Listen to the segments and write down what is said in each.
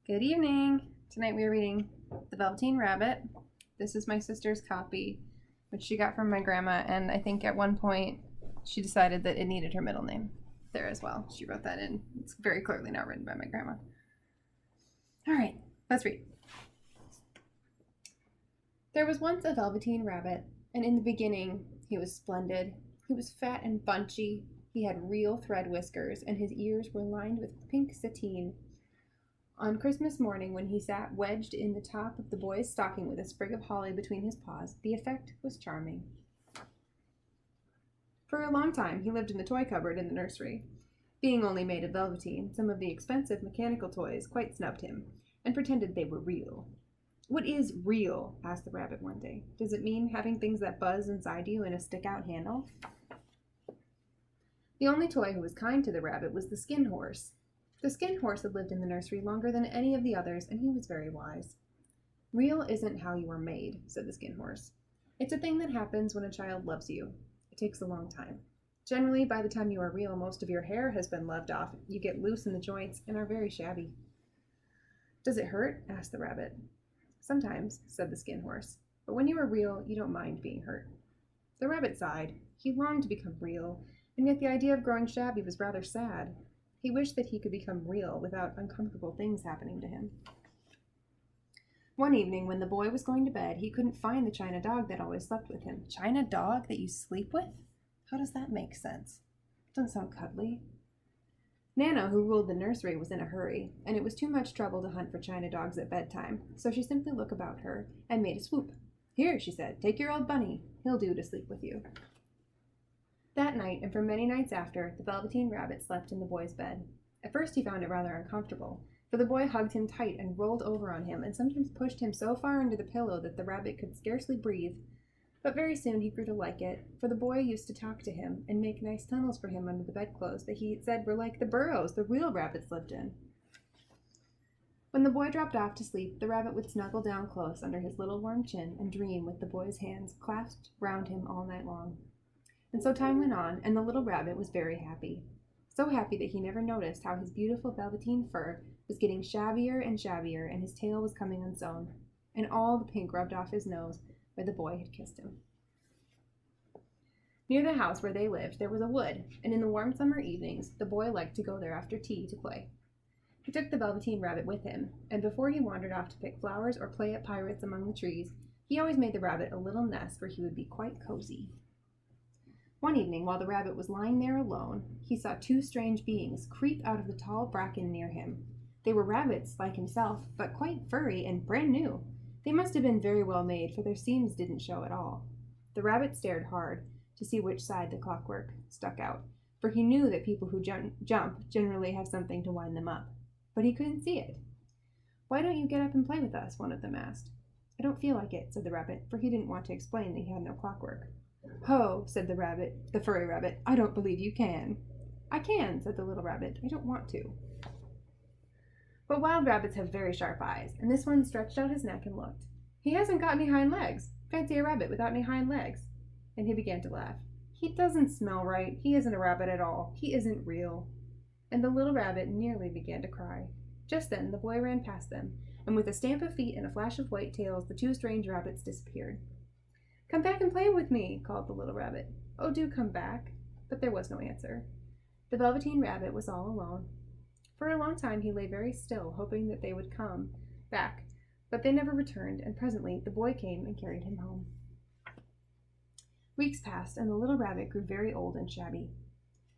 Good evening. Tonight we are reading The Velveteen Rabbit. This is my sister's copy, which she got from my grandma, and I think at one point she decided that it needed her middle name there as well. She wrote that in. It's very clearly not written by my grandma. All right, let's read. There was once a Velveteen Rabbit, and in the beginning he was splendid. He was fat and bunchy. He had real thread whiskers, and his ears were lined with pink sateen. On Christmas morning, when he sat wedged in the top of the boy's stocking with a sprig of holly between his paws, the effect was charming. For a long time, he lived in the toy cupboard in the nursery. Being only made of velveteen, some of the expensive mechanical toys quite snubbed him, and pretended they were real. "What is real?" asked the rabbit one day. "Does it mean having things that buzz inside you and a stick-out handle?" The only toy who was kind to the rabbit was the skin horse. The skin horse had lived in the nursery longer than any of the others, and he was very wise. "Real isn't how you are made," said the skin horse. "It's a thing that happens when a child loves you. It takes a long time. Generally, by the time you are real, most of your hair has been loved off. You get loose in the joints and are very shabby." "Does it hurt?" asked the rabbit. "Sometimes," said the skin horse. "But when you are real, you don't mind being hurt." The rabbit sighed. He longed to become real, and yet the idea of growing shabby was rather sad. He wished that he could become real without uncomfortable things happening to him. One evening, when the boy was going to bed, he couldn't find the china dog that always slept with him. China dog that you sleep with? How does that make sense? Doesn't sound cuddly. Nana, who ruled the nursery, was in a hurry, and it was too much trouble to hunt for china dogs at bedtime, so she simply looked about her and made a swoop. "Here," she said, "take your old bunny. He'll do to sleep with you." That night, and for many nights after, the Velveteen Rabbit slept in the boy's bed. At first he found it rather uncomfortable, for the boy hugged him tight and rolled over on him and sometimes pushed him so far under the pillow that the rabbit could scarcely breathe. But very soon he grew to like it, for the boy used to talk to him and make nice tunnels for him under the bedclothes that he said were like the burrows the real rabbits lived in. When the boy dropped off to sleep, the rabbit would snuggle down close under his little warm chin and dream with the boy's hands clasped round him all night long. And so time went on, and the little rabbit was very happy. So happy that he never noticed how his beautiful velveteen fur was getting shabbier and shabbier, and his tail was coming unsewn, and all the pink rubbed off his nose where the boy had kissed him. Near the house where they lived there was a wood, and in the warm summer evenings the boy liked to go there after tea to play. He took the Velveteen Rabbit with him, and before he wandered off to pick flowers or play at pirates among the trees, he always made the rabbit a little nest where he would be quite cozy. One evening, while the rabbit was lying there alone, he saw two strange beings creep out of the tall bracken near him. They were rabbits, like himself, but quite furry and brand new. They must have been very well made, for their seams didn't show at all. The rabbit stared hard to see which side the clockwork stuck out, for he knew that people who jump generally have something to wind them up. But he couldn't see it. "Why don't you get up and play with us?" one of them asked. "I don't feel like it," said the rabbit, for he didn't want to explain that he had no clockwork. "Ho," said the furry rabbit, "I don't believe you can." "I can," said the little rabbit. "I don't want to." But wild rabbits have very sharp eyes, and this one stretched out his neck and looked. "He hasn't got any hind legs. Fancy a rabbit without any hind legs." And he began to laugh. "He doesn't smell right. He isn't a rabbit at all. He isn't real." And the little rabbit nearly began to cry. Just then the boy ran past them, and with a stamp of feet and a flash of white tails, the two strange rabbits disappeared. "Come back and play with me," called the little rabbit. "Oh, do come back." But there was no answer. The Velveteen Rabbit was all alone. For a long time he lay very still, hoping that they would come back, but they never returned, and presently the boy came and carried him home. Weeks passed, and the little rabbit grew very old and shabby.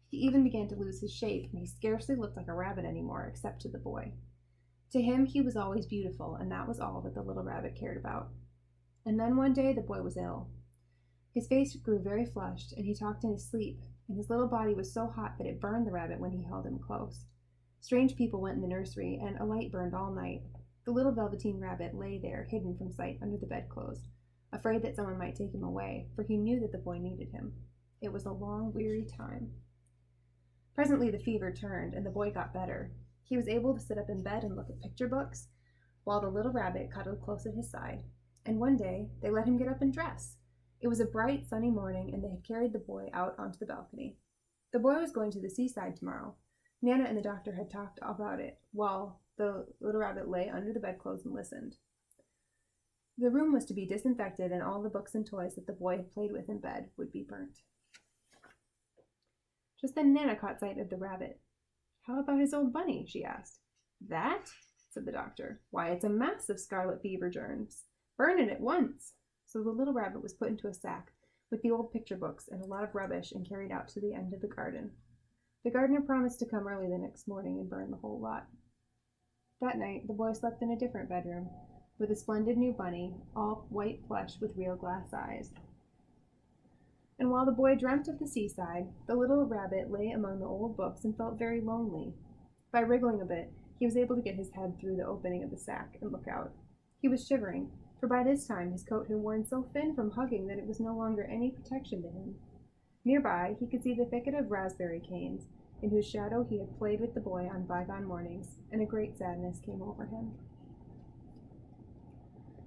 He even began to lose his shape, and he scarcely looked like a rabbit anymore, except to the boy. To him he was always beautiful, and that was all that the little rabbit cared about. And then one day the boy was ill. His face grew very flushed, and he talked in his sleep, and his little body was so hot that it burned the rabbit when he held him close. Strange people went in the nursery, and a light burned all night. The little Velveteen Rabbit lay there, hidden from sight under the bedclothes, afraid that someone might take him away, for he knew that the boy needed him. It was a long, weary time. Presently the fever turned, and the boy got better. He was able to sit up in bed and look at picture books, while the little rabbit cuddled close at his side. And one day they let him get up and dress. It was a bright, sunny morning, and they had carried the boy out onto the balcony. The boy was going to the seaside tomorrow. Nana and the doctor had talked about it while the little rabbit lay under the bedclothes and listened. The room was to be disinfected, and all the books and toys that the boy had played with in bed would be burnt. Just then Nana caught sight of the rabbit. "How about his old bunny?" she asked. "That?" said the doctor. "Why, it's a mass of scarlet fever germs. Burn it at once." So the little rabbit was put into a sack with the old picture books and a lot of rubbish and carried out to the end of the garden. The gardener promised to come early the next morning and burn the whole lot. That night the boy slept in a different bedroom, with a splendid new bunny, all white plush with real glass eyes. And while the boy dreamt of the seaside, the little rabbit lay among the old books and felt very lonely. By wriggling a bit, he was able to get his head through the opening of the sack and look out. He was shivering, for by this time his coat had worn so thin from hugging that it was no longer any protection to him. Nearby, he could see the thicket of raspberry canes, in whose shadow he had played with the boy on bygone mornings, and a great sadness came over him.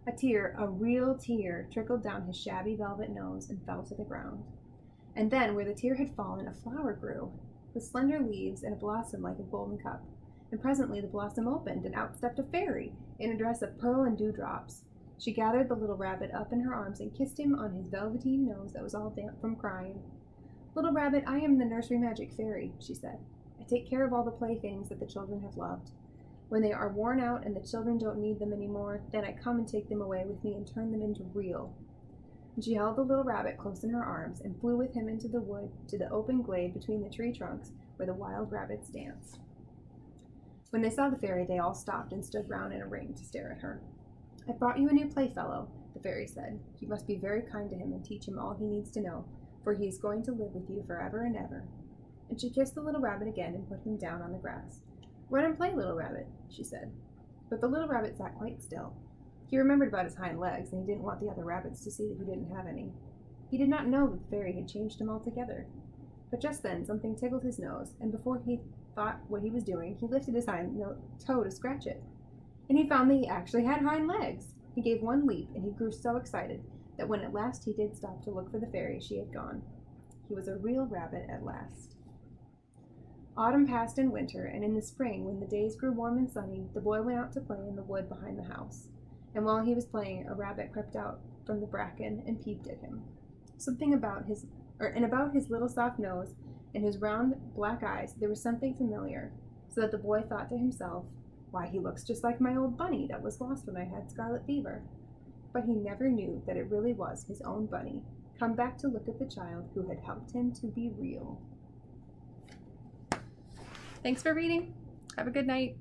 A tear, a real tear, trickled down his shabby velvet nose and fell to the ground. And then, where the tear had fallen, a flower grew, with slender leaves and a blossom like a golden cup. And presently the blossom opened, and out stepped a fairy, in a dress of pearl and dewdrops. She gathered the little rabbit up in her arms and kissed him on his velveteen nose that was all damp from crying. "Little rabbit, I am the nursery magic fairy," she said. "I take care of all the playthings that the children have loved. When they are worn out and the children don't need them anymore, then I come and take them away with me and turn them into real." And she held the little rabbit close in her arms and flew with him into the wood to the open glade between the tree trunks where the wild rabbits danced. When they saw the fairy, they all stopped and stood round in a ring to stare at her. "I've brought you a new playfellow," the fairy said. "You must be very kind to him and teach him all he needs to know, for he is going to live with you forever and ever." And she kissed the little rabbit again and put him down on the grass. "Run and play, little rabbit," she said. But the little rabbit sat quite still. He remembered about his hind legs, and he didn't want the other rabbits to see that he didn't have any. He did not know that the fairy had changed him altogether. But just then something tickled his nose, and before he thought what he was doing, he lifted his hind toe to scratch it. And he found that he actually had hind legs. He gave one leap, and he grew so excited that when at last he did stop to look for the fairy, she had gone. He was a real rabbit at last. Autumn passed in winter, and in the spring, when the days grew warm and sunny, the boy went out to play in the wood behind the house. And while he was playing, a rabbit crept out from the bracken and peeped at him. About his little soft nose and his round black eyes, there was something familiar, so that the boy thought to himself, "Why, he looks just like my old bunny that was lost when I had scarlet fever." But he never knew that it really was his own bunny, come back to look at the child who had helped him to be real. Thanks for reading. Have a good night.